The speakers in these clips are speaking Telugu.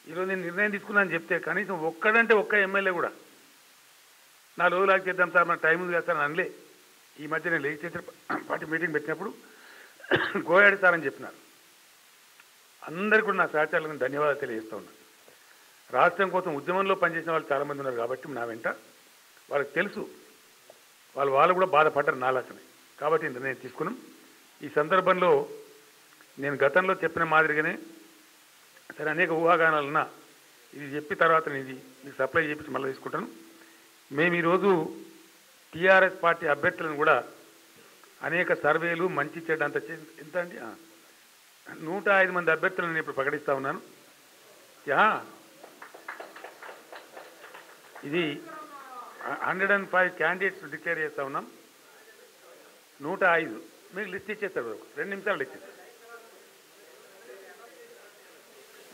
ఈరోజు నేను నిర్ణయం తీసుకున్నాను చెప్తే కనీసం ఒక్కడంటే ఒక్క ఎమ్మెల్యే కూడా 4 రోజులు ఆగి చేద్దాం సార్ మన టైం ఉంది కదా సార్ అని అనలే. ఈ మధ్య నేను లెజిస్లేచర్ పార్టీ మీటింగ్ పెట్టినప్పుడు గోయాడి సార్ అని చెప్పినారు. అందరికీ కూడా నా సహచరులకు ధన్యవాదాలు తెలియజేస్తూ ఉన్నాను. రాష్ట్రం కోసం ఉద్యమంలో పనిచేసిన వాళ్ళు చాలామంది ఉన్నారు కాబట్టి నా వెంట వాళ్ళకి తెలుసు, వాళ్ళు కూడా బాధపడ్డారు నాలాకనే. కాబట్టి నిర్ణయం తీసుకున్నాం. ఈ సందర్భంలో నేను గతంలో చెప్పిన మాదిరిగానే సరే అనేక ఊహాగానాలున్నా ఇది చెప్పిన తర్వాత నేను ఇది మీకు సప్లై చేపించి మళ్ళీ తీసుకుంటాను. మేము ఈరోజు టీఆర్ఎస్ పార్టీ అభ్యర్థులను కూడా అనేక సర్వేలు మంచి చెడ్డ అంత ఎంత అండి 105 మంది అభ్యర్థులను నేను ఇప్పుడు ప్రకటిస్తూ ఉన్నాను. ఇది 105 క్యాండిడేట్స్ డిక్లేర్ చేస్తూ ఉన్నాం. 105 మీకు లిస్ట్ ఇచ్చేస్తారు, 2 నిమిషాలు ఇచ్చేస్తారు.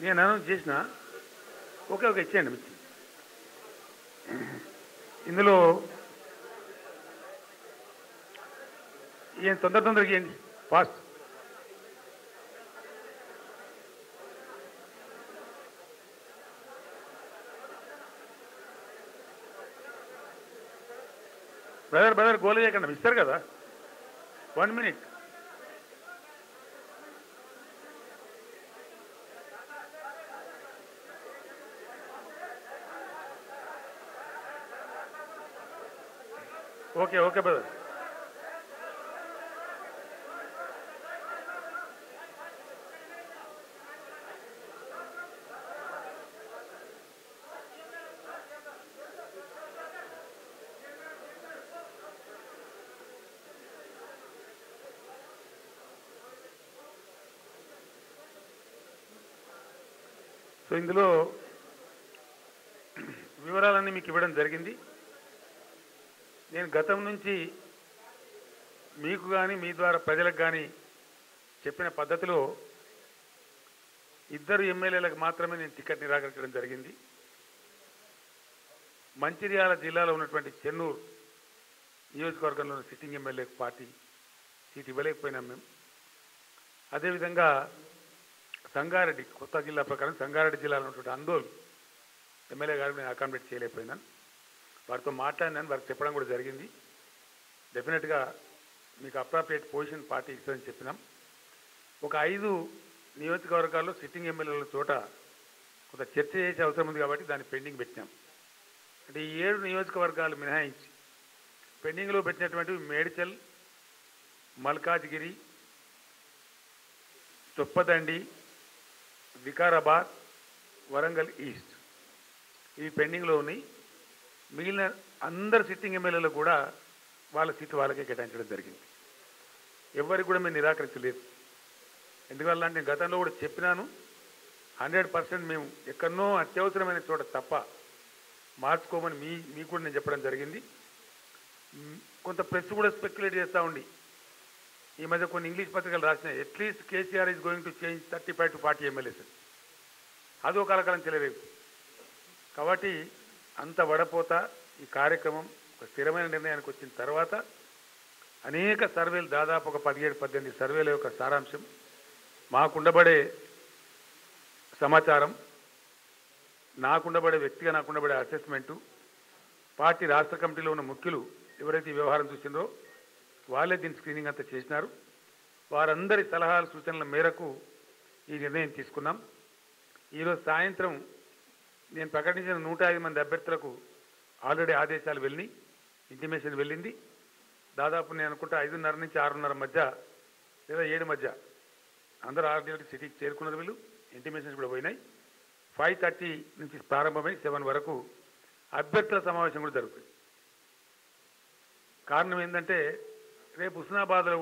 నేను అనౌన్స్ చేసిన ఓకే ఇచ్చేయండి మీకు. ఇందులో ఏం తొందరగా ఇవ్వండి ఫాస్ట్. బ్రదర్ గోల చేయకండి, ఇస్తారు కదా 1 minute. Okay brother. సో ఇందులో వివరాలన్నీ మీకు ఇవ్వడం జరిగింది. నేను గతం నుంచి మీకు కానీ మీ ద్వారా ప్రజలకు కానీ చెప్పిన పద్ధతిలో 2 ఎమ్మెల్యేలకు మాత్రమే నేను టికెట్ నిరాకరించడం జరిగింది. మంచిర్యాల జిల్లాలో ఉన్నటువంటి చెన్నూరు నియోజకవర్గంలో సిట్టింగ్ ఎమ్మెల్యేకి పార్టీ సీట్ ఇవ్వలేకపోయినాం మేము. అదేవిధంగా సంగారెడ్డి కొత్త జిల్లా ప్రకారం సంగారెడ్డి జిల్లాలో ఉన్నటువంటి అందోల్ ఎమ్మెల్యే గారికి నేను అకామిడేట్ చేయలేకపోయినాను. వారితో మాట్లాడినాను, వారికి చెప్పడం కూడా జరిగింది. డెఫినెట్గా మీకు అప్రాప్రియేట్ పొజిషన్ పార్టీ ఇస్తుందని చెప్పినాం. ఒక 5 నియోజకవర్గాల్లో సిట్టింగ్ ఎమ్మెల్యేల చోట కొంత చర్చ చేసే అవసరం ఉంది కాబట్టి దాన్ని పెండింగ్ పెట్టినాం. అంటే ఈ 7 నియోజకవర్గాలు మినహాయించి పెండింగ్లో పెట్టినటువంటి మేడ్చల్, మల్కాజ్గిరి, చొప్పదండి, వికారాబాద్, వరంగల్ ఈస్ట్ ఇవి పెండింగ్లో ఉన్నాయి. మిగిలిన అందరు సిట్టింగ్ ఎమ్మెల్యేలు కూడా వాళ్ళ సీటు వాళ్ళకే కేటాయించడం జరిగింది. ఎవరికి కూడా మేము నిరాకరించలేదు. ఎందువల్ల అంటే గతంలో కూడా చెప్పినాను, 100% మేము ఎక్కడనో అత్యవసరమైన చోట తప్ప మార్చుకోమని మీకు కూడా నేను చెప్పడం జరిగింది. కొంత ప్రెస్ కూడా స్పెక్యులేట్ చేస్తూ ఉండి ఈ మధ్య కొన్ని ఇంగ్లీష్ పత్రికలు రాసినాయి, at least KCR is going to change 35 to 40 MLAs. అదో కలకాలం చెలరేపు. కాబట్టి అంత వడపోత ఈ కార్యక్రమం ఒక స్థిరమైన నిర్ణయానికి వచ్చిన తర్వాత అనేక సర్వేలు, దాదాపు ఒక 17-18 సర్వేల యొక్క సారాంశం, మాకుండబడే సమాచారం, నాకుండబడే వ్యక్తిగా నాకుండబడే అసెస్మెంటు, పార్టీ రాష్ట్ర కమిటీలో ఉన్న ముఖ్యులు ఎవరైతే ఈ వ్యవహారం చూసిందో వాళ్ళే దీని స్క్రీనింగ్ అంతా చేసినారు. వారందరి సలహాలు సూచనల మేరకు ఈ నిర్ణయం తీసుకున్నాం. ఈరోజు సాయంత్రం నేను ప్రకటించిన 105 మంది అభ్యర్థులకు ఆల్రెడీ ఆదేశాలు వెళ్ళి ఇంటిమేషన్ వెళ్ళింది. దాదాపు నేను అనుకుంటా 5:30 నుంచి 6:30 మధ్య లేదా 7 మధ్య అందరూ ఆల్రెడీ సిటీకి చేరుకున్నారు. వీళ్ళు ఇంటిమేషన్స్ కూడా పోయినాయి. 5:30 నుంచి ప్రారంభమై 7 వరకు అభ్యర్థుల సమావేశం కూడా జరుగుతుంది. కారణం ఏంటంటే రేపు హుస్నాబాద్లో